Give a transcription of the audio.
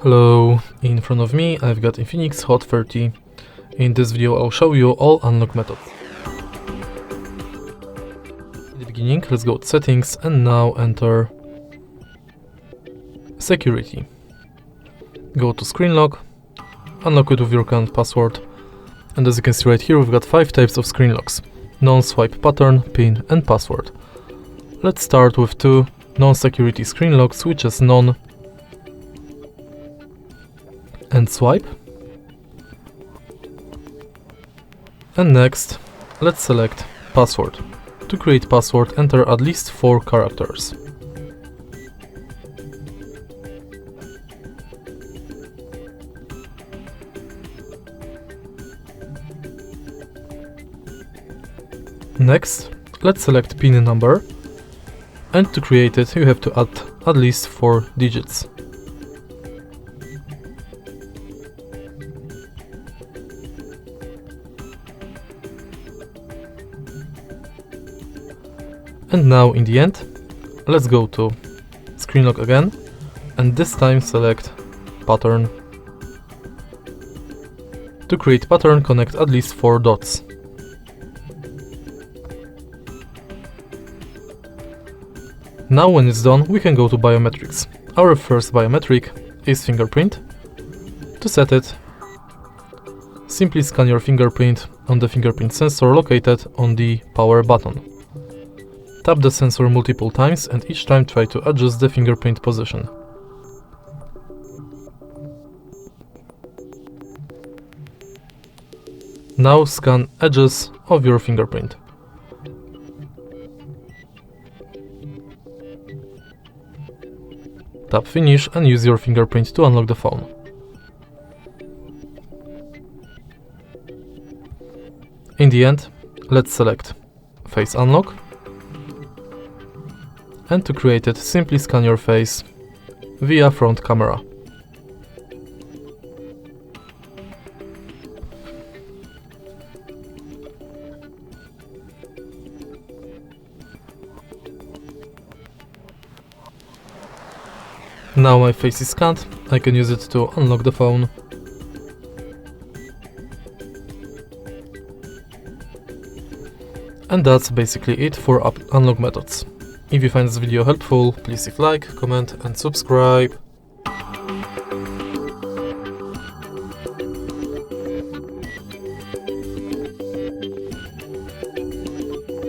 Hello, in front of me I've got Infinix Hot 30. In this video I'll show you all unlock methods. In the beginning, let's go to settings and now enter security. Go to screen lock, unlock it with your current password, and as you can see right here we've got 5 types of screen locks: non-swipe pattern, pin and password. Let's start with 2 non-security screen locks, which is non and swipe. And next, let's select password. To create password, enter at least 4 characters. Next, let's select pin number, and to create it you have to add at least 4 digits. And now in the end, let's go to screen lock again, and this time select pattern. To create pattern, connect at least 4 dots. Now when it's done, we can go to biometrics. Our first biometric is fingerprint. To set it, simply scan your fingerprint on the fingerprint sensor located on the power button. Tap the sensor multiple times and each time try to adjust the fingerprint position. Now scan edges of your fingerprint. Tap finish and use your fingerprint to unlock the phone. In the end, let's select face unlock. And to create it, simply scan your face via front camera. Now my face is scanned, I can use it to unlock the phone. And that's basically it for unlock methods. If you find this video helpful, please leave like, comment and subscribe.